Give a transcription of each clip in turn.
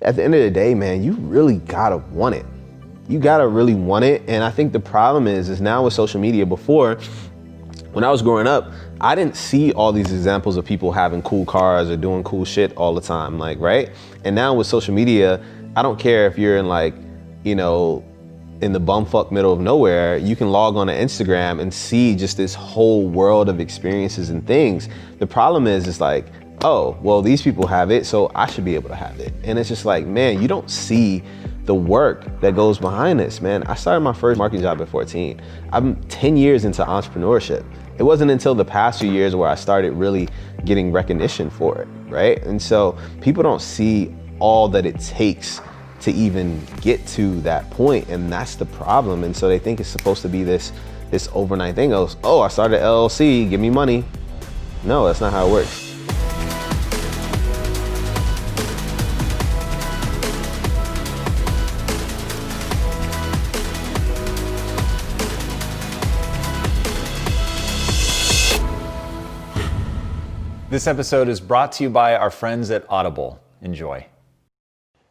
At the end of the day, man, you really gotta want it. You gotta really want it. And I think the problem is now with social media. Before, when I was growing up, I didn't see all these examples of people having cool cars or doing cool shit all the time, like, right? And now with social media, I don't care if you're in like, you know, in the bumfuck middle of nowhere, you can log on to Instagram and see just this whole world of experiences and things. The problem is, it's like, oh, well, these people have it, so I should be able to have it. And it's just like, man, you don't see the work that goes behind this, man. I started my first marketing job at 14. I'm 10 years into entrepreneurship. It wasn't until the past few years where I started really getting recognition for it, right? And so people don't see all that it takes to even get to that point, and that's the problem. And so they think it's supposed to be this overnight thing. Oh, I started an LLC, give me money. No, that's not how it works. This episode is brought to you by our friends at Audible. Enjoy.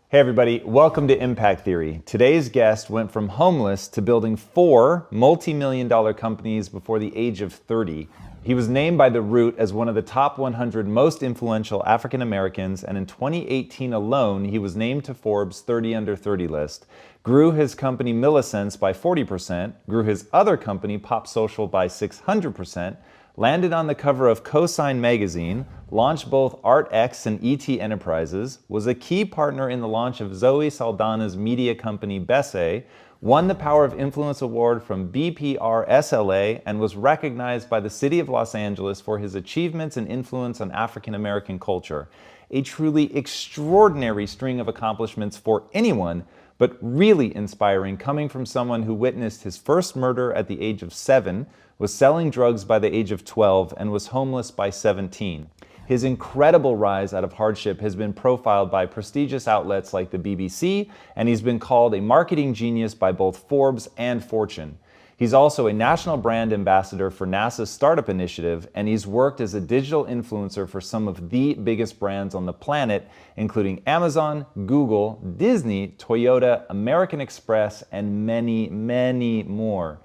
Hey everybody, welcome to Impact Theory. Today's guest went from homeless to building 4 multi-million-dollar companies before the age of 30. He was named by The Root as one of the top 100 most influential African Americans, and in 2018 alone, he was named to Forbes 30 Under 30 list. Grew his company Millisense by 40%, grew his other company Pop Social by 600%, landed on the cover of Cosign magazine, launched both ArtX and ET Enterprises, was a key partner in the launch of Zoe Saldana's media company Besse, won the Power of Influence Award from BPR SLA, and was recognized by the City of Los Angeles for his achievements and influence on African American culture. A truly extraordinary string of accomplishments for anyone, but really inspiring coming from someone who witnessed his first murder at the age of 7, was selling drugs by the age of 12, and was homeless by 17. His incredible rise out of hardship has been profiled by prestigious outlets like the BBC, and he's been called a marketing genius by both Forbes and Fortune. He's also a national brand ambassador for NASA's Startup Initiative, and he's worked as a digital influencer for some of the biggest brands on the planet, including Amazon, Google, Disney, Toyota, American Express, and many, many more.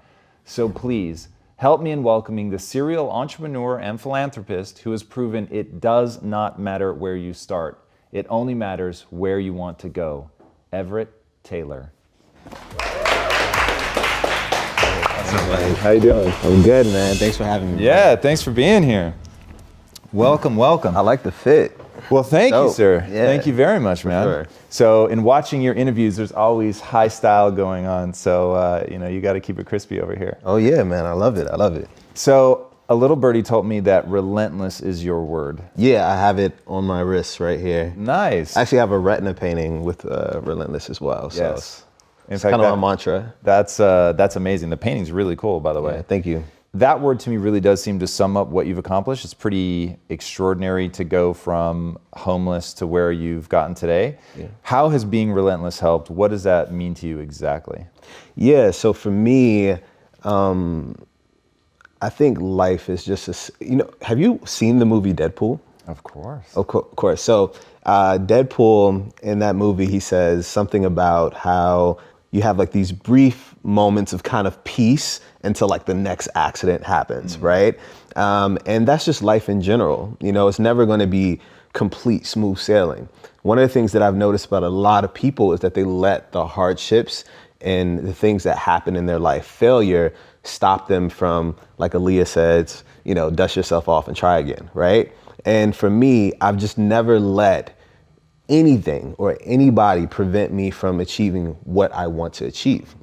So please, help me in welcoming the serial entrepreneur and philanthropist who has proven it does not matter where you start. It only matters where you want to go. Everette Taylor. How you doing? I'm good, man. Thanks for having me. Yeah, thanks for being here. Welcome, welcome. I like the fit. Well, thank you, sir. Yeah. Thank you very much, man. Sure. So in watching your interviews, there's always high style going on. So, you got to keep it crispy over here. Oh yeah, man. I love it. I love it. So a little birdie told me that relentless is your word. Yeah, I have it on my wrist right here. Nice. I actually have a retina painting with relentless as well. So Yes. In it's fact, kind of my mantra. That's amazing. The painting's really cool, by the way. Yeah, thank you. That word to me really does seem to sum up what you've accomplished. It's pretty extraordinary to go from homeless to where you've gotten today. Yeah. How has being relentless helped? What does that mean to you exactly? Yeah, so for me, I think life is just have you seen the movie Deadpool? Of course. Of course. So Deadpool, in that movie, he says something about how you have like these brief moments of kind of peace until like the next accident happens, right? And that's just life in general. It's never going to be complete smooth sailing. One of the things that I've noticed about a lot of people is that they let the hardships and the things that happen in their life, failure, stop them from, like Aaliyah says, dust yourself off and try again, right? And for me, I've just never let anything or anybody prevent me from achieving what I want to achieve.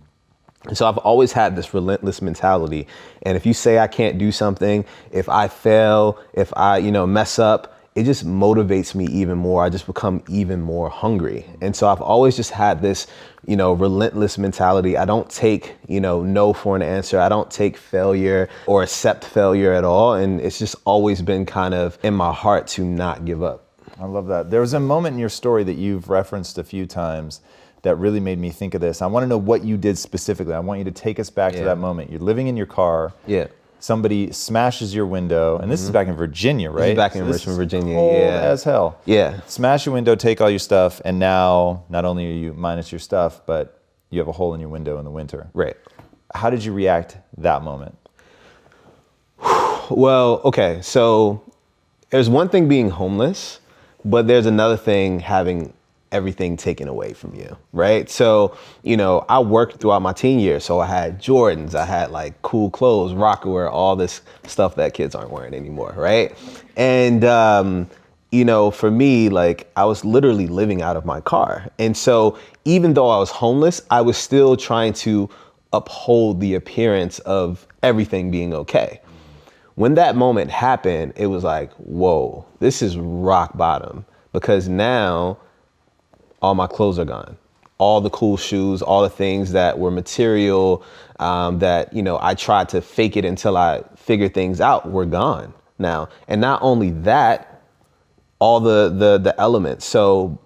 And so I've always had this relentless mentality. And if you say I can't do something, if I fail, if I, mess up, it just motivates me even more. I just become even more hungry. And so I've always just had this, relentless mentality. I don't take, no for an answer. I don't take failure or accept failure at all. And it's just always been kind of in my heart to not give up. I love that. There was a moment in your story that you've referenced a few times that really made me think of this. I want to know what you did specifically. I want you to take us back to that moment. You're living in your car. Yeah. somebody smashes your window, and this is back in Virginia, right? This is back in this Richmond, is Virginia. cold Yeah. as hell. Yeah. Smash your window, take all your stuff, and now not only are you minus your stuff, but you have a hole in your window in the winter. Right. How did you react that moment? Well, okay, so there's one thing being homeless, but there's another thing having everything taken away from you, right? So, I worked throughout my teen years, so I had Jordans, I had like cool clothes, Rockaware, all this stuff that kids aren't wearing anymore, right? And, for me, like I was literally living out of my car. And so even though I was homeless, I was still trying to uphold the appearance of everything being okay. When that moment happened, it was like, whoa, this is rock bottom, because now all my clothes are gone. All the cool shoes, all the things that were material, that, I tried to fake it until I figured things out, were gone now. And not only that, all the elements. So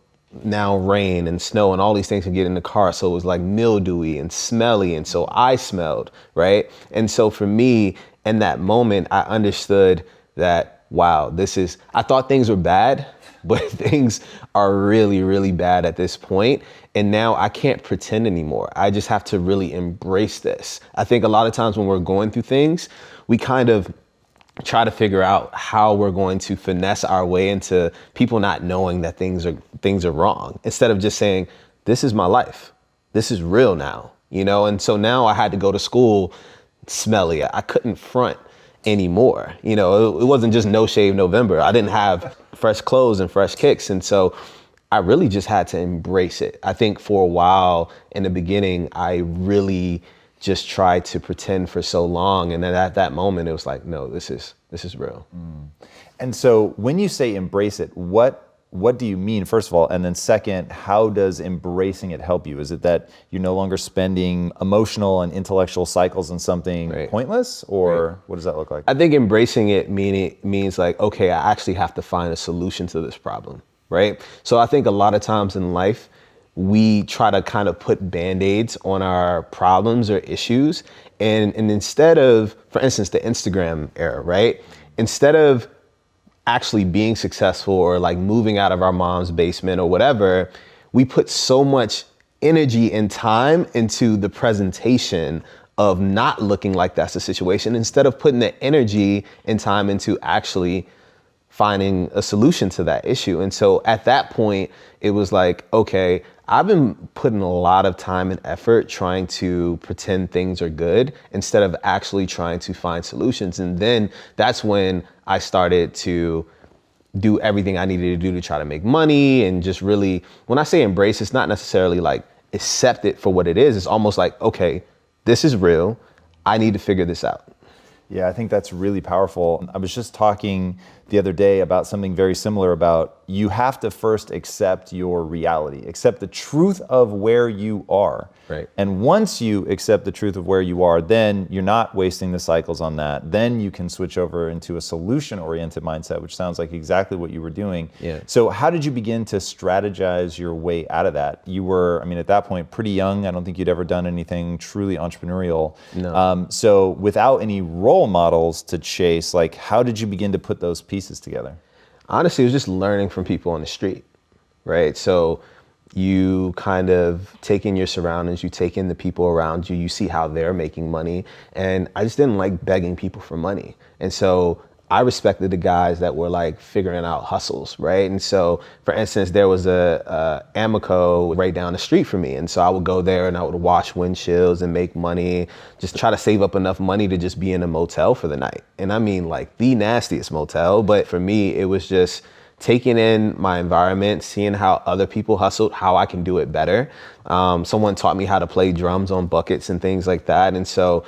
now rain and snow and all these things can get in the car. So it was like mildewy and smelly. And so I smelled, right? And so for me, in that moment, I understood that, wow, I thought things were bad, but things are really, really bad at this point. And now I can't pretend anymore. I just have to really embrace this. I think a lot of times when we're going through things, we kind of try to figure out how we're going to finesse our way into people not knowing that things are wrong, instead of just saying, this is my life. This is real now, And so now I had to go to school smelly. I couldn't front anymore. It wasn't just no shave November. I didn't have fresh clothes and fresh kicks. And so I really just had to embrace it. I think for a while in the beginning, I really just tried to pretend for so long. And then at that moment, it was like, no, this is real. And so when you say embrace it, what do you mean, first of all? And then second, how does embracing it help you? Is it that you're no longer spending emotional and intellectual cycles on something pointless, or what does that look like? I think embracing it means like, okay, I actually have to find a solution to this problem, right? So I think a lot of times in life, we try to kind of put Band-Aids on our problems or issues. And instead of, for instance, the Instagram era, right? Instead of actually being successful or like moving out of our mom's basement or whatever, we put so much energy and time into the presentation of not looking like that's the situation, instead of putting the energy and time into actually finding a solution to that issue. And so at that point, it was like, okay, I've been putting a lot of time and effort trying to pretend things are good instead of actually trying to find solutions. And then that's when I started to do everything I needed to do to try to make money, and just really, when I say embrace, it's not necessarily like accept it for what it is. It's almost like, okay, this is real. I need to figure this out. Yeah, I think that's really powerful. I was just talking the other day about something very similar, about you have to first accept your reality, accept the truth of where you are. Right. And once you accept the truth of where you are, then you're not wasting the cycles on that. Then you can switch over into a solution-oriented mindset, which sounds like exactly what you were doing. Yeah. So how did you begin to strategize your way out of that? You were, at that point, pretty young. I don't think you'd ever done anything truly entrepreneurial. No. So without any role models to chase, like, how did you begin to put those pieces together? Honestly, it was just learning from people on the street, right? So you kind of take in your surroundings, you take in the people around you, you see how they're making money. And I just didn't like begging people for money. And so I respected the guys that were like figuring out hustles, right? And so, for instance, there was a Amoco right down the street from me. And so I would go there and I would wash windshields and make money, just try to save up enough money to just be in a motel for the night. And I mean like the nastiest motel, but for me, it was just taking in my environment, seeing how other people hustled, how I can do it better. Someone taught me how to play drums on buckets and things like that. And so,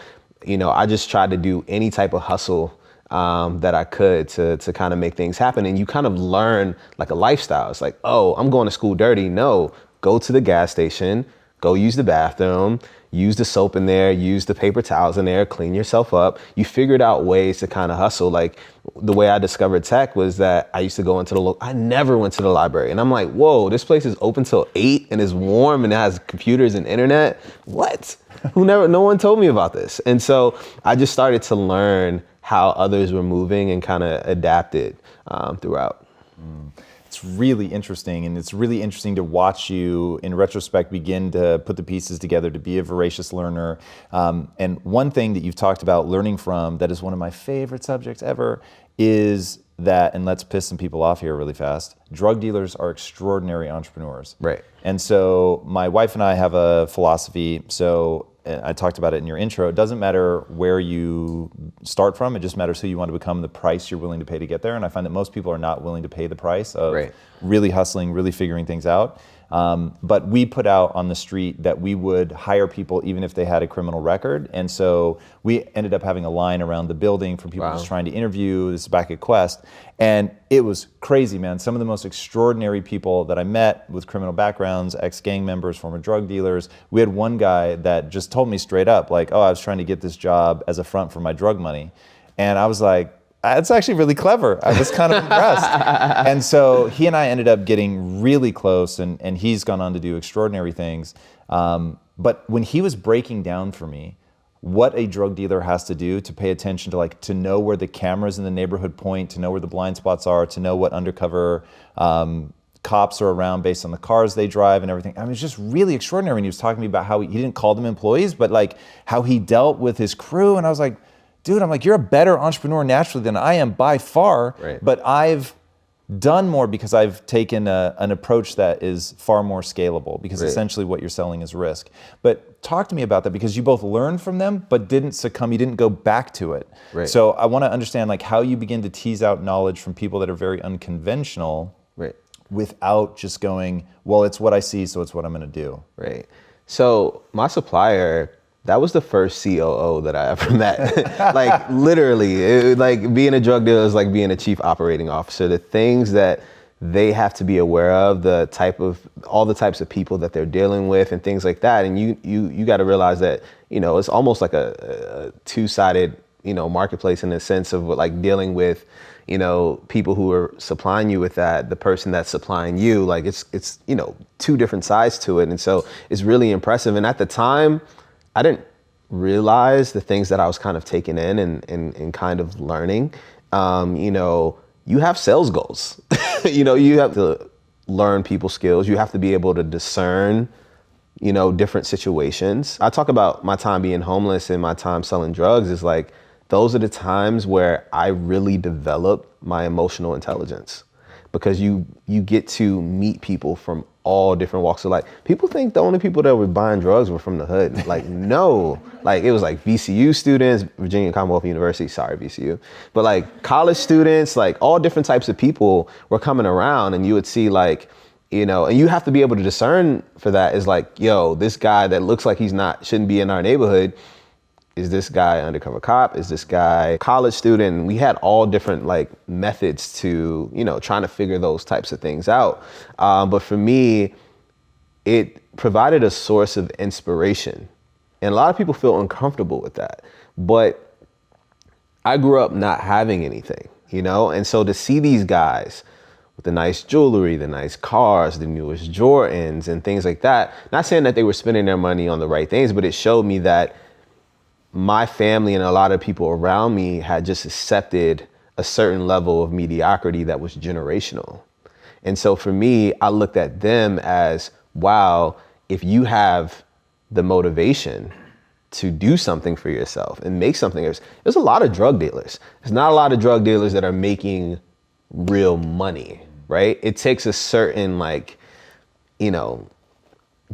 I just tried to do any type of hustle that I could to kind of make things happen. And you kind of learn like a lifestyle. It's like, oh, I'm going to school dirty. No, go to the gas station, go use the bathroom, use the soap in there, use the paper towels in there, clean yourself up. You figured out ways to kind of hustle. Like the way I discovered tech was that I used to go into I never went to the library. And I'm like, whoa, this place is open till 8 and is warm and it has computers and internet. What? No one told me about this. And so I just started to learn how others were moving and kind of adapted throughout. It's really interesting, and it's really interesting to watch you, in retrospect, begin to put the pieces together to be a voracious learner. And one thing that you've talked about learning from that is one of my favorite subjects ever is that, and let's piss some people off here really fast, drug dealers are extraordinary entrepreneurs. Right. And so my wife and I have a philosophy, so I talked about it in your intro, it doesn't matter where you start from, it just matters who you want to become, the price you're willing to pay to get there. And I find that most people are not willing to pay the price of really hustling, really figuring things out. But we put out on the street that we would hire people even if they had a criminal record. And so we ended up having a line around the building for people just trying to interview. This is back at Quest. And it was crazy, man. Some of the most extraordinary people that I met with criminal backgrounds, ex-gang members, former drug dealers. We had one guy that just told me straight up, like, oh, I was trying to get this job as a front for my drug money. And I was like, it's actually really clever. I was kind of impressed. And so he and I ended up getting really close, and he's gone on to do extraordinary things. But when he was breaking down for me what a drug dealer has to do to pay attention to, like, to know where the cameras in the neighborhood point, to know where the blind spots are, to know what undercover cops are around based on the cars they drive and everything. I mean, it's just really extraordinary. And he was talking to me about how he didn't call them employees, but like how he dealt with his crew. And I was like, dude, I'm like, you're a better entrepreneur naturally than I am by far, but I've done more because I've taken an approach that is far more scalable, because essentially what you're selling is risk. But talk to me about that, because you both learned from them, but didn't succumb, you didn't go back to it. So I want to understand, like, how you begin to tease out knowledge from people that are very unconventional without just going, well, it's what I see, so it's what I'm going to do. So my supplier, that was the first COO that I ever met. Like, literally, like being a drug dealer is like being a chief operating officer. The things that they have to be aware of, all the types of people that they're dealing with and things like that. And you got to realize that, it's almost like a two-sided, marketplace, in the sense of like dealing with, people who are supplying you with that, the person that's supplying you, like it's two different sides to it. And so it's really impressive. And at the time, I didn't realize the things that I was kind of taking in and kind of learning. You have sales goals. You have to learn people skills. You have to be able to discern, different situations. I talk about my time being homeless and my time selling drugs is like, those are the times where I really develop my emotional intelligence, because you get to meet people from all different walks of life. People think the only people that were buying drugs were from the hood. Like, no, like it was like VCU students, Virginia Commonwealth University, sorry, VCU. But like college students, like all different types of people were coming around, and you would see like, and you have to be able to discern for that, is like, yo, this guy that looks like shouldn't be in our neighborhood, is this guy undercover cop? Is this guy college student? And we had all different like methods to, trying to figure those types of things out. But for me, it provided a source of inspiration. And a lot of people feel uncomfortable with that. But I grew up not having anything, And so to see these guys with the nice jewelry, the nice cars, the newest Jordans and things like that, not saying that they were spending their money on the right things, but it showed me that my family and a lot of people around me had just accepted a certain level of mediocrity that was generational. And so for me, I looked at them as, wow, if you have the motivation to do something for yourself and make something, there's a lot of drug dealers. There's not a lot of drug dealers that are making real money, right? It takes a certain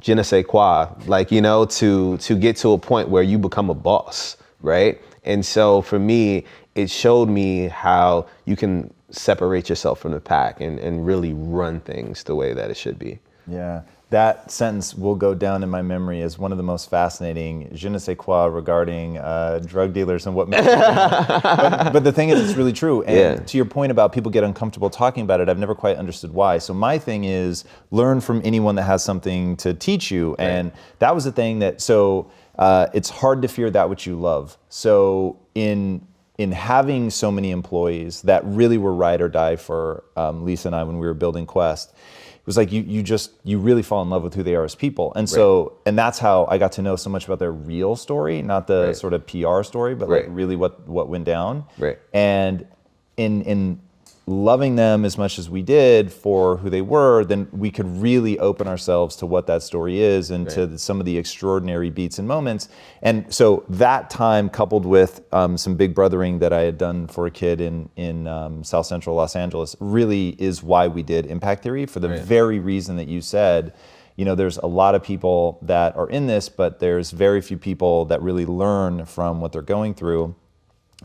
je ne sais quoi, to get to a point where you become a boss, right? And so for me, it showed me how you can separate yourself from the pack and really run things the way that it should be. Yeah, that sentence will go down in my memory as one of the most fascinating je ne sais quoi regarding drug dealers and what makes them but the thing is, it's really true. And to your point about people get uncomfortable talking about it, I've never quite understood why. So my thing is learn from anyone that has something to teach you. And that was the thing that, so it's hard to fear that which you love. So in having so many employees that really were ride or die for Lisa and I when we were building Quest, it was like you really fall in love with who they are as people. And so, and that's how I got to know so much about their real story, not the sort of PR story, but like really what went down. And in loving them as much as we did for who they were, then we could really open ourselves to what that story is and to some of the extraordinary beats and moments. And so that time, coupled with some big brothering that I had done for a kid in South Central Los Angeles, really is why we did Impact Theory, for the very reason that you said. You know, there's a lot of people that are in this, but there's very few people that really learn from what they're going through.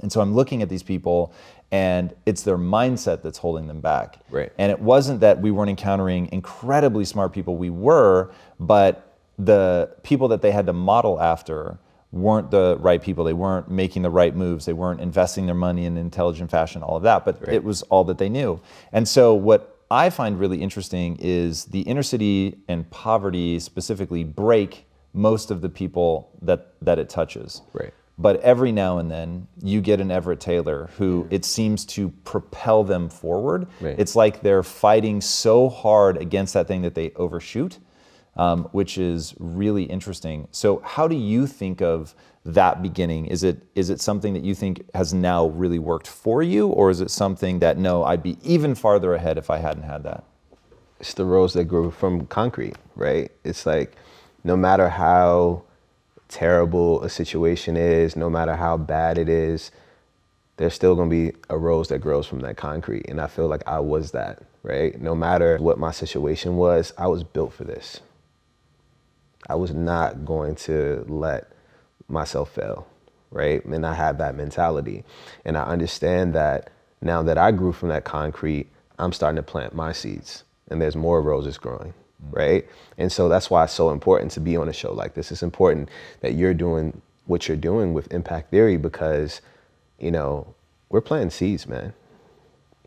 And so I'm looking at these people, and it's their mindset that's holding them back. And it wasn't that we weren't encountering incredibly smart people. We were, but the people that they had to model after weren't the right people. They weren't making the right moves. They weren't investing their money in an intelligent fashion, all of that, but it was all that they knew. And so what I find really interesting is the inner city and poverty specifically break most of the people that it touches. But every now and then you get an Everette Taylor who it seems to propel them forward. It's like they're fighting so hard against that thing that they overshoot, which is really interesting. So how do you think of that beginning? Is it something that you think has now really worked for you, or is it something that, no, I'd be even farther ahead if I hadn't had that? It's the rose that grew from concrete, right? It's like, no matter how terrible a situation is, no matter how bad it is, there's still gonna be a rose that grows from that concrete. And I feel like I was that, right? No matter what my situation was, I was built for this. I was not going to let myself fail, right? And I had that mentality. And I understand that now that I grew from that concrete, I'm starting to plant my seeds, and there's more roses growing. Right? And so that's why it's so important to be on a show like this. It's important that you're doing what you're doing with Impact Theory, because, you know, we're planting seeds, man.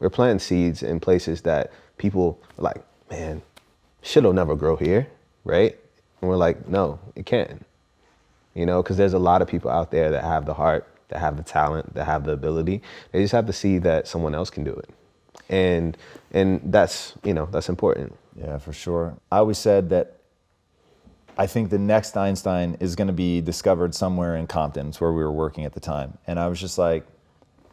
We're planting seeds in places that people are like, man, shit'll never grow here, right? And we're like, no, it can't. You know, because there's a lot of people out there that have the heart, that have the talent, that have the ability. They just have to see that someone else can do it. And that's, you know, that's important. Yeah, for sure. I always said that I think the next Einstein is going to be discovered somewhere in Compton. It's where we were working at the time. And I was just like,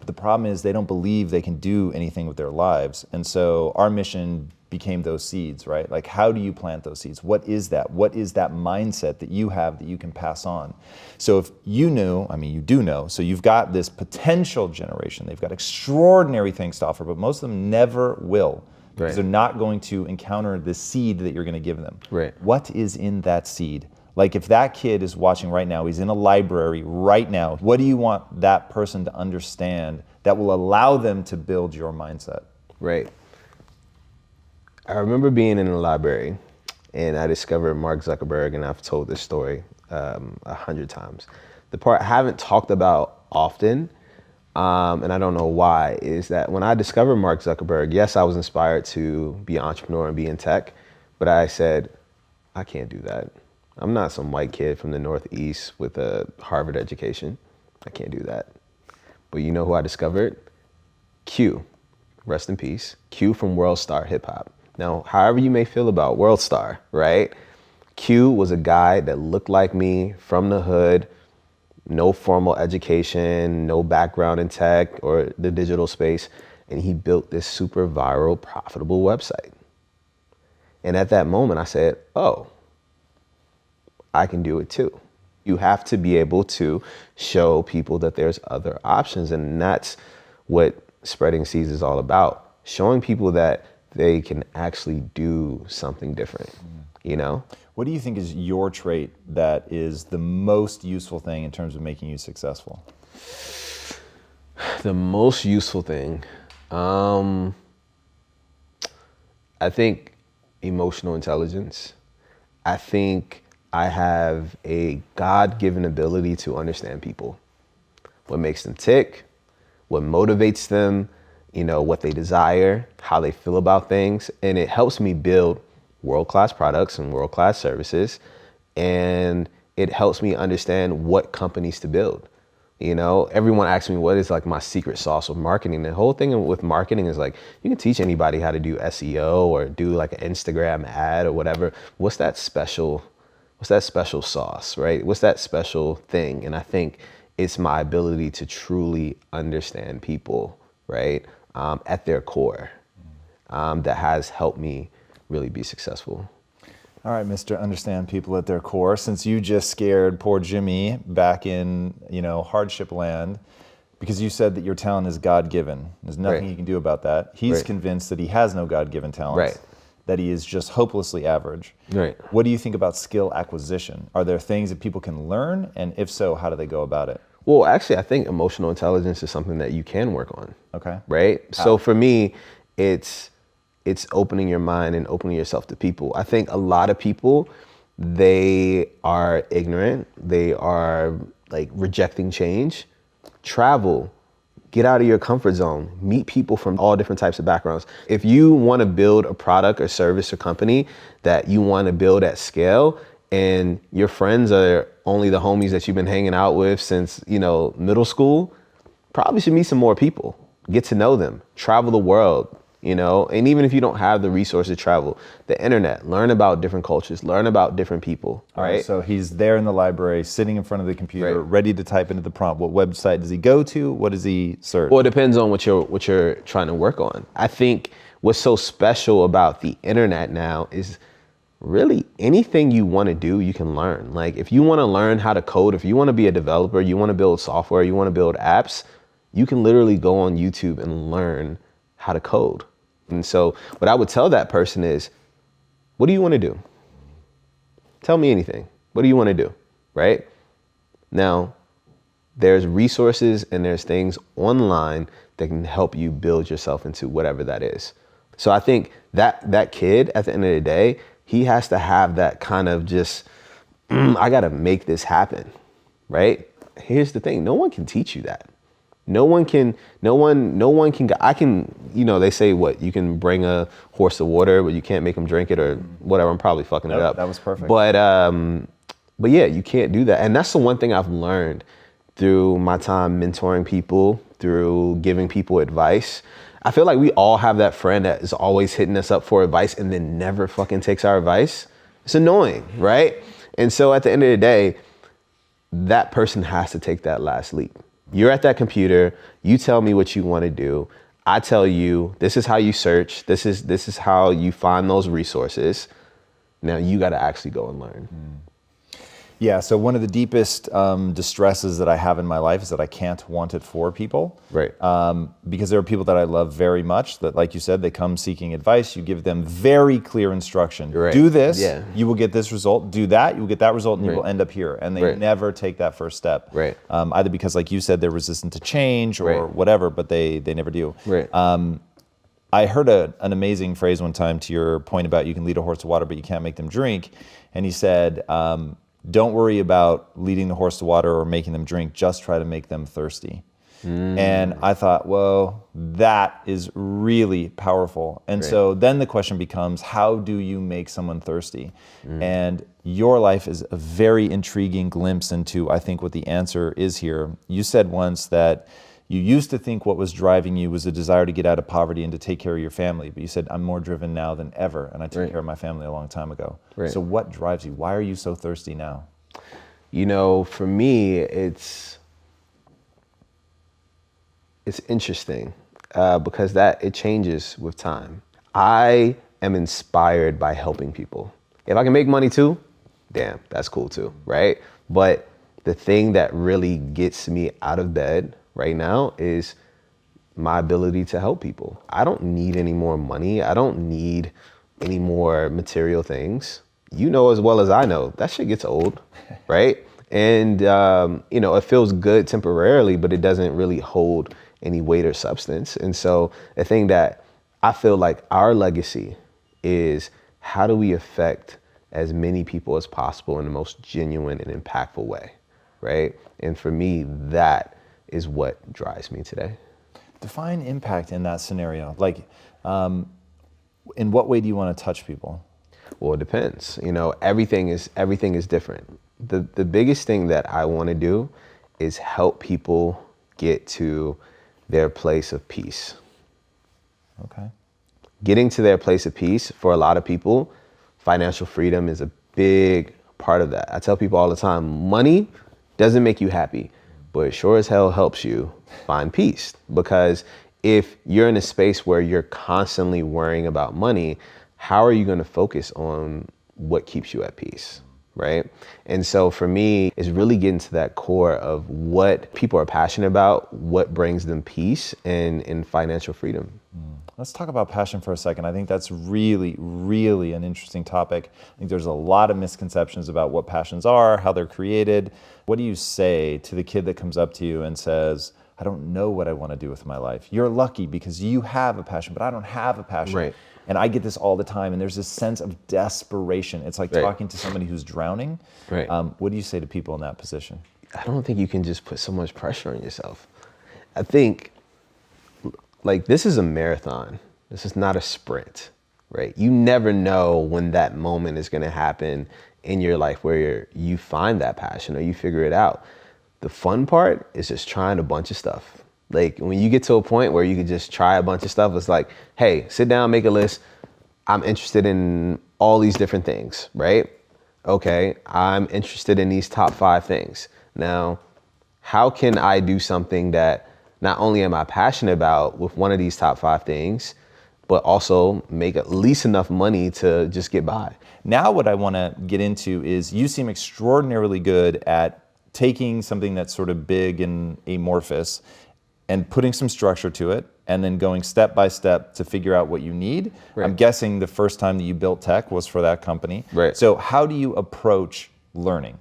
the problem is they don't believe they can do anything with their lives. And so our mission became those seeds, right? Like, how do you plant those seeds? What is that? What is that mindset that you have that you can pass on? So if you knew, I mean, you do know, so you've got this potential generation. They've got extraordinary things to offer, but most of them never will, because they're not going to encounter the seed that you're going to give them. What is in that seed? Like, if that kid is watching right now, he's in a library right now, what do you want that person to understand that will allow them to build your mindset? I remember being in the library, and I discovered Mark Zuckerberg, and I've told this story 100 times. The part I haven't talked about often, and I don't know why, is that when I discovered Mark Zuckerberg, yes, I was inspired to be an entrepreneur and be in tech, but I said, I can't do that. I'm not some white kid from the Northeast with a Harvard education. I can't do that. But you know who I discovered? Q, rest in peace. Q from World Star Hip Hop. Now, however you may feel about World Star, right? Q was a guy that looked like me, from the hood, no formal education, no background in tech or the digital space, and he built this super viral, profitable website. And at that moment, I said, oh, I can do it too. You have to be able to show people that there's other options, and that's what spreading seeds is all about. Showing people that they can actually do something different, you know? What do you think is your trait that is the most useful thing in terms of making you successful? The most useful thing, I think Emotional intelligence. I think I have a God-given ability to understand people, what makes them tick, what motivates them, what they desire, how they feel about things. And it helps me build world-class products and world-class services. And it helps me understand what companies to build. Everyone asks me what is like my secret sauce of marketing. The whole thing with marketing is like, you can teach anybody how to do SEO or do like an Instagram ad or whatever. What's that special sauce, right? What's that special thing? And I think it's my ability to truly understand people, right? At their core, that has helped me really be successful. All right, Mr. Understand People at their core. Since you just scared poor Jimmy back in, hardship land, because you said that your talent is God-given. There's nothing Right. he can do about that. He's Right. convinced that he has no God-given talents, Right. that he is just hopelessly average. Right. What do you think about skill acquisition? Are there things that people can learn? And if so, how do they go about it? Well, actually, I think emotional intelligence is something that you can work on. Okay. Right? So for me, it's opening your mind and opening yourself to people. I think a lot of people, they are ignorant. They are like rejecting change. Travel, get out of your comfort zone, meet people from all different types of backgrounds. If you want to build a product or service or company that you want to build at scale, and your friends are only the homies that you've been hanging out with since, middle school, probably should meet some more people, get to know them, travel the world, and even if you don't have the resources to travel, the internet, learn about different cultures, learn about different people, right? So he's there in the library, sitting in front of the computer, Right. ready to type into the prompt. What website does he go to? What does he search? Well, it depends on what you're trying to work on. I think what's so special about the internet now is really anything you want to do, you can learn. Like if you want to learn how to code, if you want to be a developer, you want to build software, you want to build apps, you can literally go on YouTube and learn how to code. And so what I would tell that person is, what do you want to do? Tell me anything. What do you want to do? Right? Now, there's resources and there's things online that can help you build yourself into whatever that is. So I think that kid at the end of the day, he has to have that kind of just, I got to make this happen, right? Here's the thing. No one can teach you that. No one can, I can, they say what, you can bring a horse to water, but you can't make him drink it or whatever. I'm probably fucking it up. That was perfect. But yeah, you can't do that. And that's the one thing I've learned through my time mentoring people, through giving people advice. I feel like we all have that friend that is always hitting us up for advice and then never fucking takes our advice. It's annoying, right? And so at the end of the day, that person has to take that last leap. You're at that computer, you tell me what you want to do. I tell you, this is how you search. This is how you find those resources. Now you got to actually go and learn. Yeah, so one of the deepest distresses that I have in my life is that I can't want it for people. Right. Because there are people that I love very much that, like you said, they come seeking advice. You give them very clear instruction. Right. Do this, Yeah. you will get this result. Do that, you will get that result, and you Right. will end up here. And they Right. never take that first step. Right. Either because, like you said, they're resistant to change or Right. whatever, but they never do. Right. I heard an amazing phrase one time to your point about you can lead a horse to water, but you can't make them drink. And he said, don't worry about leading the horse to water or making them drink, just try to make them thirsty. And I thought, whoa, that is really powerful. And so then the question becomes, how do you make someone thirsty? And your life is a very intriguing glimpse into, I think, what the answer is here. You said once that you used to think what was driving you was a desire to get out of poverty and to take care of your family. But you said, I'm more driven now than ever, and I took care of my family a long time ago. Right. So what drives you? Why are you so thirsty now? For me, it's interesting because it changes with time. I am inspired by helping people. If I can make money too, damn, that's cool too, right? But the thing that really gets me out of bed right now is my ability to help people. I don't need any more money. I don't need any more material things. You know as well as I know, that shit gets old, right? And, it feels good temporarily, but it doesn't really hold any weight or substance. And so the thing that I feel like our legacy is how do we affect as many people as possible in the most genuine and impactful way, right? And for me, that is what drives me today. Define impact in that scenario. Like, in what way do you want to touch people? Well, it depends. Everything is different. The biggest thing that I want to do is help people get to their place of peace. Okay. Getting to their place of peace, for a lot of people, financial freedom is a big part of that. I tell people all the time, money doesn't make you happy, but it sure as hell helps you find peace. Because if you're in a space where you're constantly worrying about money, how are you going to focus on what keeps you at peace, right? And so for me, it's really getting to that core of what people are passionate about, what brings them peace and financial freedom. Let's talk about passion for a second. I think that's really, really an interesting topic. I think there's a lot of misconceptions about what passions are, how they're created. What do you say to the kid that comes up to you and says, I don't know what I want to do with my life? You're lucky because you have a passion, but I don't have a passion. Right. And I get this all the time, and there's this sense of desperation. It's like Right. talking to somebody who's drowning. Right. What do you say to people in that position? I don't think you can just put so much pressure on yourself. I think, like, this is a marathon. This is not a sprint, right? You never know when that moment is going to happen in your life where you find that passion or you figure it out. The fun part is just trying a bunch of stuff. Like, when you get to a point where you can just try a bunch of stuff, it's like, hey, sit down, make a list. I'm interested in all these different things, right? Okay, I'm interested in these top 5 things. Now, how can I do something that not only am I passionate about with one of these top 5 things, but also make at least enough money to just get by? Now what I want to get into is you seem extraordinarily good at taking something that's sort of big and amorphous and putting some structure to it and then going step by step to figure out what you need. Right. I'm guessing the first time that you built tech was for that company. Right. So how do you approach learning?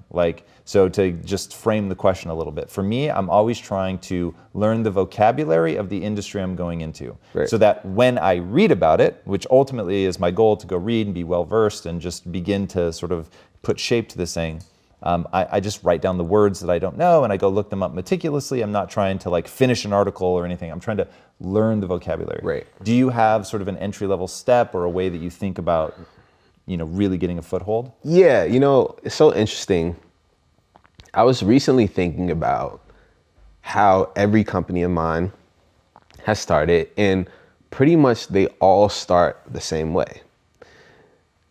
So to just frame the question a little bit, for me, I'm always trying to learn the vocabulary of the industry I'm going into. Right. So that when I read about it, which ultimately is my goal to go read and be well-versed and just begin to sort of put shape to this thing, I just write down the words that I don't know and I go look them up meticulously. I'm not trying to finish an article or anything. I'm trying to learn the vocabulary. Right. Do you have sort of an entry-level step or a way that you think about, really getting a foothold? Yeah, it's so interesting. I was recently thinking about how every company of mine has started, and pretty much they all start the same way.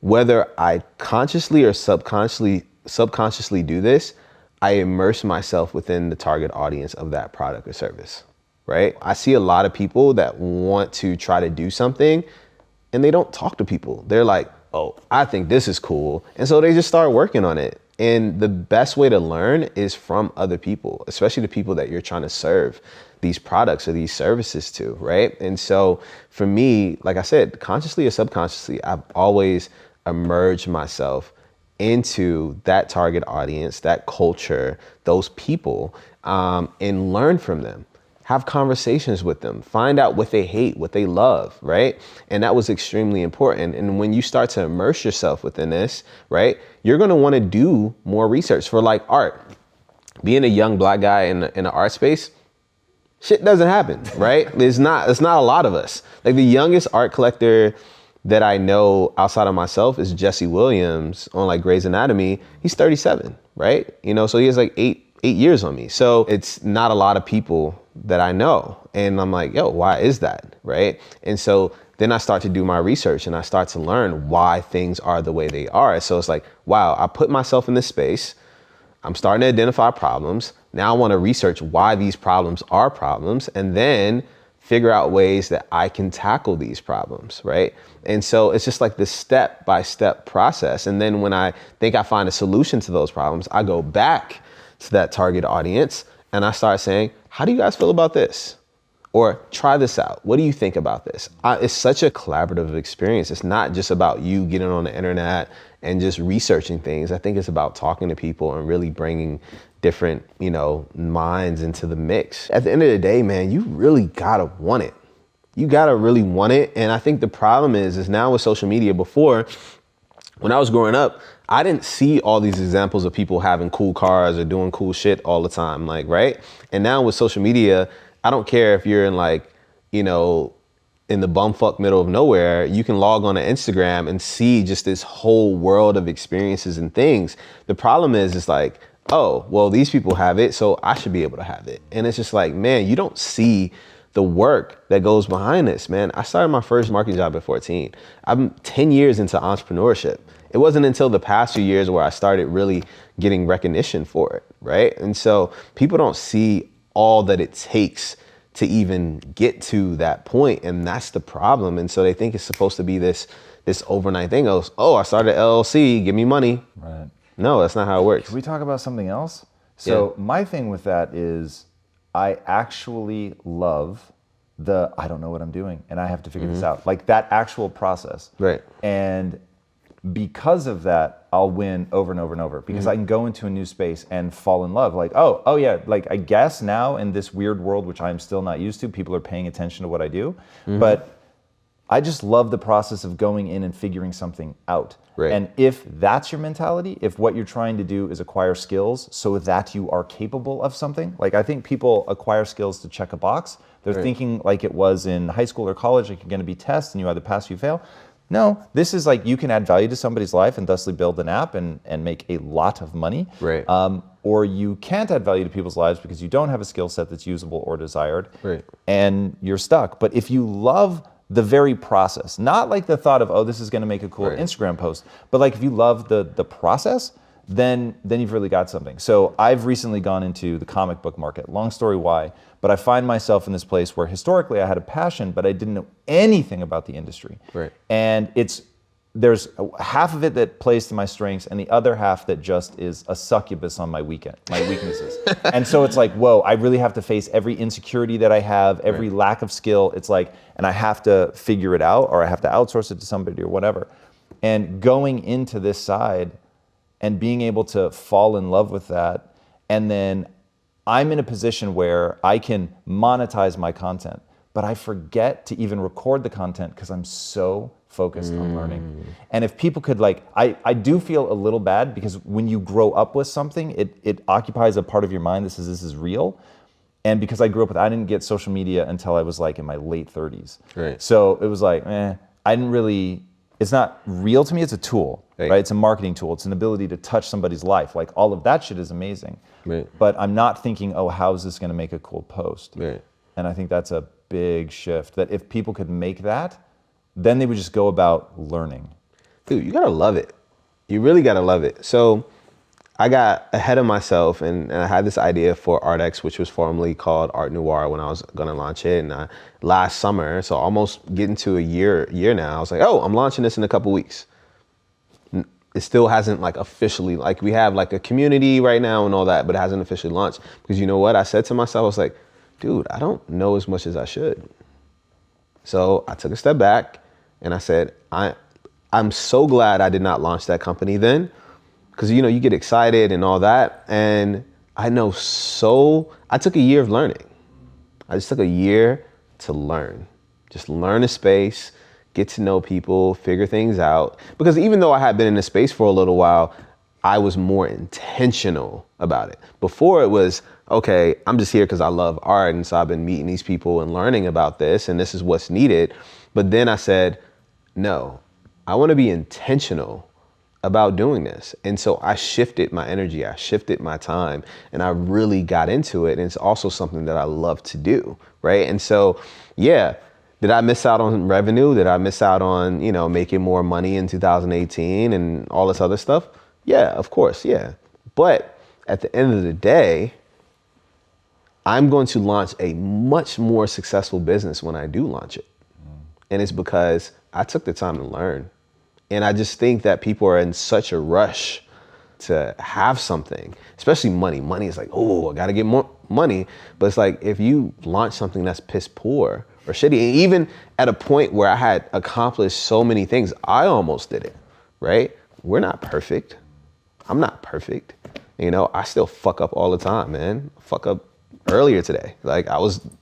Whether I consciously or subconsciously do this, I immerse myself within the target audience of that product or service, right? I see a lot of people that want to try to do something and they don't talk to people. They're like, oh, I think this is cool. And so they just start working on it. And the best way to learn is from other people, especially the people that you're trying to serve these products or these services to, right? And so for me, like I said, consciously or subconsciously, I've always immersed myself into that target audience, that culture, those people, and learn from them. Have conversations with them, find out what they hate, what they love, right? And that was extremely important. And when you start to immerse yourself within this, right, you're gonna wanna do more research for art. Being a young Black guy in the art space, shit doesn't happen, right? It's not a lot of us. The youngest art collector that I know outside of myself is Jesse Williams on Grey's Anatomy. He's 37, right? So he has 8 years on me. So it's not a lot of people that I know. And I'm like, yo, why is that, right? And so then I start to do my research and I start to learn why things are the way they are. So it's like, wow, I put myself in this space. I'm starting to identify problems. Now I want to research why these problems are problems and then figure out ways that I can tackle these problems, right? And so it's just this step-by-step process. And then when I think I find a solution to those problems, I go back to that target audience and I start saying, how do you guys feel about this? Or try this out. What do you think about this? It's such a collaborative experience. It's not just about you getting on the internet and just researching things. I think it's about talking to people and really bringing different, minds into the mix. At the end of the day, man, you really gotta want it. You gotta really want it. And I think the problem is now with social media, before when I was growing up, I didn't see all these examples of people having cool cars or doing cool shit all the time, like, right? And now with social media, I don't care if you're in like, you know, in the bumfuck middle of nowhere, you can log on to Instagram and see just this whole world of experiences and things. The problem is, it's like, oh, well, these people have it, so I should be able to have it. And it's just like, man, you don't see the work that goes behind this, man. I started my first marketing job at 14. I'm 10 years into entrepreneurship. It wasn't until the past few years where I started really getting recognition for it, right? And so people don't see all that it takes to even get to that point, and that's the problem. And so they think it's supposed to be this overnight thing. Oh, I started an LLC, give me money. Right. No, that's not how it works. Can we talk about something else? So my thing with that is I actually love I don't know what I'm doing and I have to figure this out. Like that actual process. Right. And because of that, I'll win over and over and over because I can go into a new space and fall in love. Like, oh yeah, like I guess now in this weird world, which I'm still not used to, people are paying attention to what I do. But I just love the process of going in and figuring something out. Right. And if that's your mentality, if what you're trying to do is acquire skills so that you are capable of something, like I think people acquire skills to check a box. They're thinking like it was in high school or college, like you're going to be tests and you either pass or you fail. No, this is like you can add value to somebody's life and thusly build an app and make a lot of money. Right. Or you can't add value to people's lives because you don't have a skill set that's usable or desired. Right. And you're stuck. But if you love the very process, not like the thought of, oh, this is going to make a cool Instagram post, but like if you love the process, then you've really got something. So I've recently gone into the comic book market. Long story why, but I find myself in this place where historically I had a passion, but I didn't know anything about the industry. Right. And there's half of it that plays to my strengths and the other half that just is a succubus on my weaknesses. And so it's like, whoa, I really have to face every insecurity that I have, every lack of skill. It's like, and I have to figure it out or I have to outsource it to somebody or whatever. And going into this side and being able to fall in love with that, and then I'm in a position where I can monetize my content, but I forget to even record the content because I'm so focused on learning. And if people could I do feel a little bad because when you grow up with something, it occupies a part of your mind. This is real. And because I grew up I didn't get social media until I was like in my late 30s. Right. So it was like, I didn't really, it's not real to me. It's a tool, right? It's a marketing tool. It's an ability to touch somebody's life. Like all of that shit is amazing. Right. But I'm not thinking, oh, how is this going to make a cool post? Right. And I think that's a big shift, that if people could make that, then they would just go about learning. Dude, you gotta love it. You really gotta love it. So I got ahead of myself and I had this idea for ArtX, which was formerly called Art Noir when I was gonna launch it. And last summer, so almost getting to a year now, I was like, oh, I'm launching this in a couple weeks. It still hasn't like officially, like we have like a community right now and all that, but it hasn't officially launched. Because you know what? I said to myself, I was like, dude, I don't know as much as I should. So I took a step back and I said, I'm so glad I did not launch that company then, because you know, you get excited and all that. And I took a year of learning. I just took a year to learn. Just learn a space, get to know people, figure things out. Because even though I had been in the space for a little while, I was more intentional about it. Before it was, okay, I'm just here because I love art, and so I've been meeting these people and learning about this, and this is what's needed. But then I said, no, I want to be intentional about doing this. And so I shifted my energy, I shifted my time, and I really got into it. And it's also something that I love to do, right? And so, yeah, did I miss out on revenue? Did I miss out on, you know, making more money in 2018 and all this other stuff? Yeah, of course, yeah. But at the end of the day, I'm going to launch a much more successful business when I do launch it. And it's because I took the time to learn. And I just think that people are in such a rush to have something, especially money. Money is like, oh, I got to get more money. But it's like, if you launch something that's piss poor or shitty, and even at a point where I had accomplished so many things, I almost did it, right? We're not perfect. I'm not perfect. You know, I still fuck up all the time, man. Fuck up earlier today. Like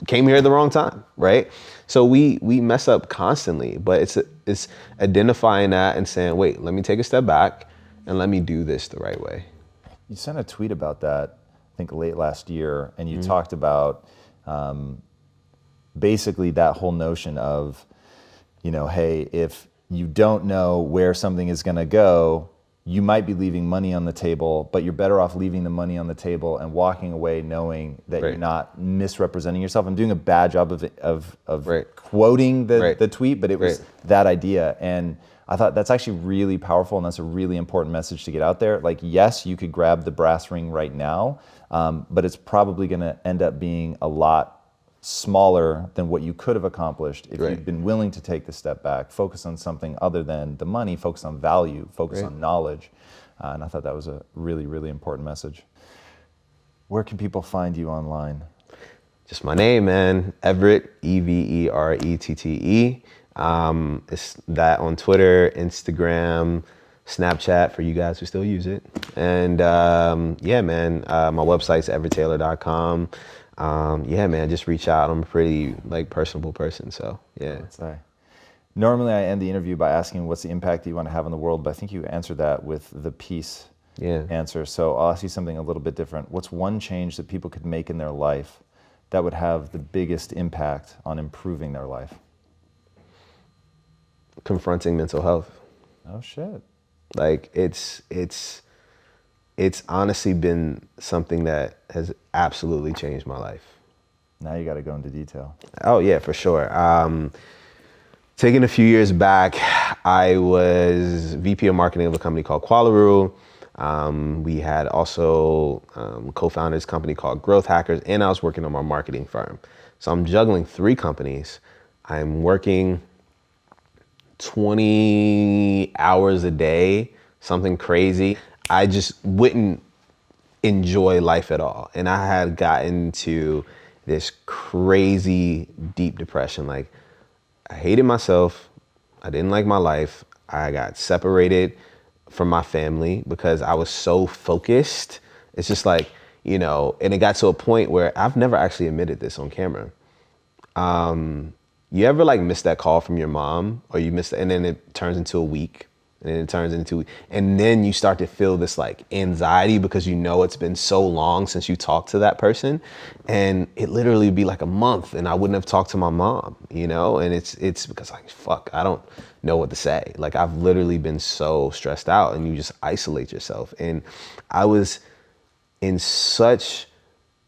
came here at the wrong time, right? So we mess up constantly, but it's identifying that and saying, wait, let me take a step back and let me do this the right way. You sent a tweet about that, I think late last year, and you talked about basically that whole notion of, hey, if you don't know where something is going to go, you might be leaving money on the table, but you're better off leaving the money on the table and walking away knowing that you're not misrepresenting yourself. I'm doing a bad job of quoting the tweet, but it was that idea. And I thought that's actually really powerful, and that's a really important message to get out there. Like, yes, you could grab the brass ring right now, but it's probably going to end up being a lot smaller than what you could have accomplished if you'd been willing to take the step back, focus on something other than the money, focus on value, focus on knowledge. And I thought that was a really, really important message. Where can people find you online? Just my name, man. Everette, Everette. It's that on Twitter, Instagram, Snapchat for you guys who still use it. And yeah, man, my website's everettetaylor.com. Yeah, man, just reach out. I'm a pretty personable person, so yeah. Normally I end the interview by asking what's the impact that you want to have on the world, but I think you answered that with the peace answer. So I'll ask you something a little bit different. What's one change that people could make in their life that would have the biggest impact on improving their life? Confronting mental health. Oh shit. Like it's honestly been something that has absolutely changed my life. Now you got to go into detail. Oh yeah, for sure. Taking a few years back, I was VP of marketing of a company called Qualaroo. We had also co-founded this company called Growth Hackers, and I was working on my marketing firm. So I'm juggling 3 companies. I'm working 20 hours a day, something crazy. I just wouldn't enjoy life at all. And I had gotten to this crazy deep depression. Like, I hated myself. I didn't like my life. I got separated from my family because I was so focused. It's just like, and it got to a point where I've never actually admitted this on camera. You ever miss that call from your mom, or you miss it, and then it turns into a week, and then it turns into, and then you start to feel this anxiety because it's been so long since you talked to that person, and it literally would be a month, and I wouldn't have talked to my mom, and it's because fuck, I don't know what to say. I've literally been so stressed out, and you just isolate yourself, and I was in such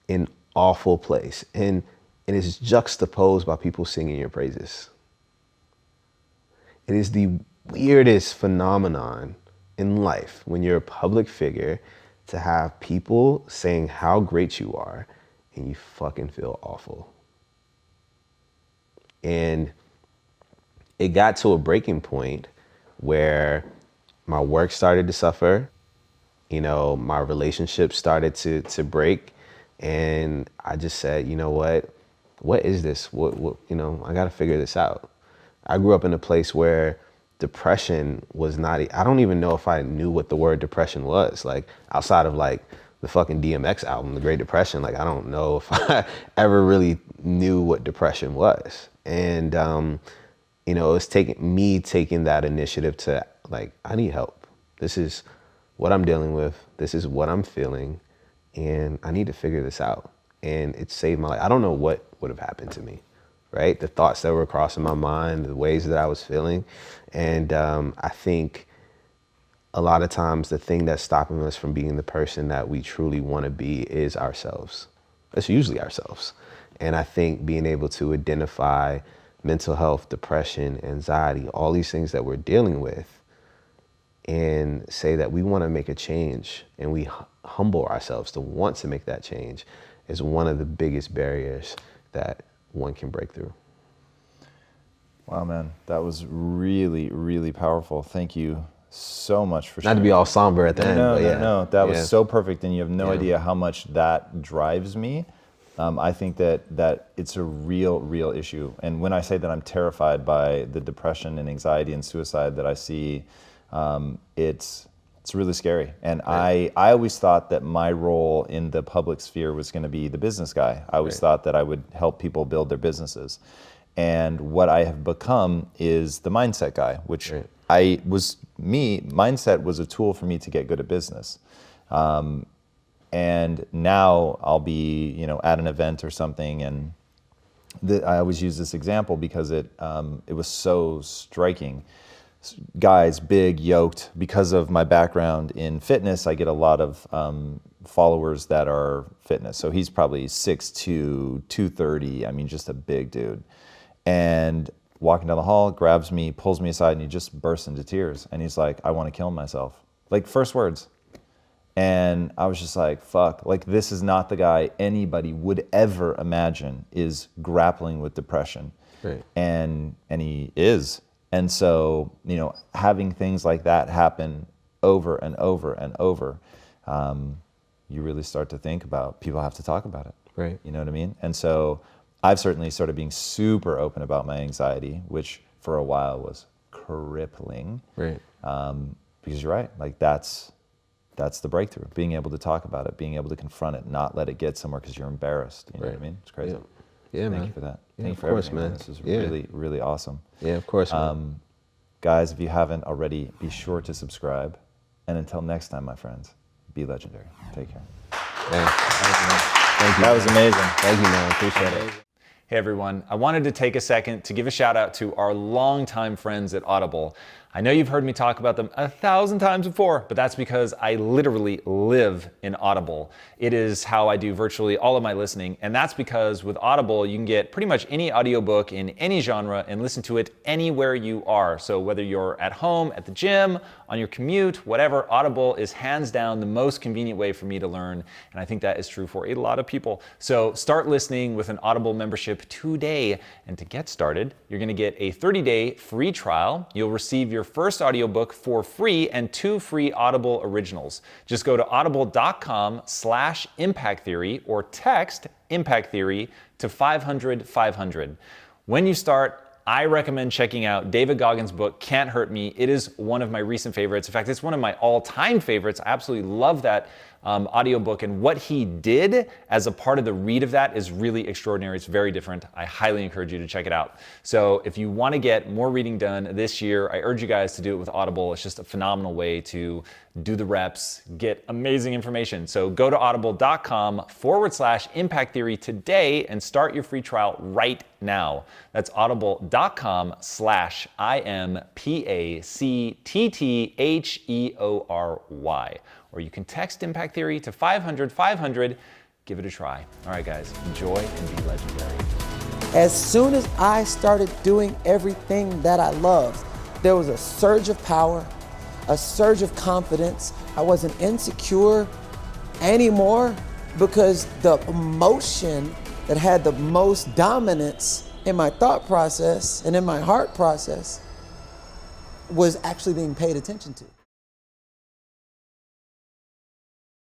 an awful place, and it's juxtaposed by people singing your praises. It is the weirdest phenomenon in life when you're a public figure to have people saying how great you are and you fucking feel awful. And it got to a breaking point where my work started to suffer, my relationships started to break, and I just said, what is this? What I got to figure this out. I grew up in a place where depression was not, I don't even know if I knew what the word depression was. Outside of the fucking DMX album, The Great Depression, I don't know if I ever really knew what depression was. And, it was taking that initiative to I need help. This is what I'm dealing with. This is what I'm feeling. And I need to figure this out. And it saved my life. I don't know what would have happened to me, right? The thoughts that were crossing my mind, the ways that I was feeling. And I think a lot of times the thing that's stopping us from being the person that we truly want to be is ourselves. It's usually ourselves. And I think being able to identify mental health, depression, anxiety, all these things that we're dealing with, and say that we want to make a change, and we humble ourselves to want to make that change, is one of the biggest barriers that one can break through. Wow, man, that was really, really powerful. Thank you so much for sharing. Not to be all somber at the end, but yeah. No, that was so perfect, and you have no idea how much that drives me. I think that it's a real issue. And when I say that I'm terrified by the depression and anxiety and suicide that I see, it's It's really scary. And I always thought that my role in the public sphere was going to be the business guy. I always thought that I would help people build their businesses. And what I have become is the mindset guy, which mindset was a tool for me to get good at business. And now I'll be, at an event or something, and I always use this example because it was so striking. Guys, big, yoked. Because of my background in fitness, I get a lot of followers that are fitness. So he's probably 6'2", 230. I mean, just a big dude. And walking down the hall, grabs me, pulls me aside, and he just bursts into tears. And he's like, I want to kill myself. Like, first words. And I was just like, fuck, like, this is not the guy anybody would ever imagine is grappling with depression. Right. And he is. And so, having things like that happen over and over and over, you really start to think about, people have to talk about it. Right. You know what I mean? And so I've certainly started being super open about my anxiety, which for a while was crippling. Right. Because you're right, like that's the breakthrough, being able to talk about it, being able to confront it, not let it get somewhere because you're embarrassed. You know what I mean? It's crazy. Yeah, man. Thank you for that. Yeah, Thank you of for course, everything, man. This is really, really awesome. Yeah, of course, man. Guys, if you haven't already, be sure to subscribe. And until next time, my friends, be legendary. Take care. Thank you. That was amazing. Thank you, man. Appreciate it. Hey everyone, I wanted to take a second to give a shout out to our longtime friends at Audible. I know you've heard me talk about them 1,000 times before, but that's because I literally live in Audible. It is how I do virtually all of my listening, and that's because with Audible, you can get pretty much any audiobook in any genre and listen to it anywhere you are. So whether you're at home, at the gym, on your commute, whatever, Audible is hands down the most convenient way for me to learn, and I think that is true for a lot of people. So start listening with an Audible membership today, and to get started, you're gonna get a 30-day free trial. You'll receive your first audiobook for free and 2 free Audible originals. Just go to audible.com/impact theory or text impact theory to 500-500. When you start, I recommend checking out David Goggins' book, Can't Hurt Me. It is one of my recent favorites. In fact, it's one of my all-time favorites. I absolutely love that audiobook, and what he did as a part of the read of that is really extraordinary. It's very different. I highly encourage you to check it out. So if you want to get more reading done this year, I urge you guys to do it with Audible. It's just a phenomenal way to do the reps, get amazing information. So go to audible.com/impact theory today and start your free trial right now. That's audible.com/IMPACTTHEORY. Or you can text Impact Theory to 500-500. Give it a try. All right, guys, enjoy and be legendary. As soon as I started doing everything that I loved, there was a surge of power, a surge of confidence. I wasn't insecure anymore because the emotion that had the most dominance in my thought process and in my heart process was actually being paid attention to.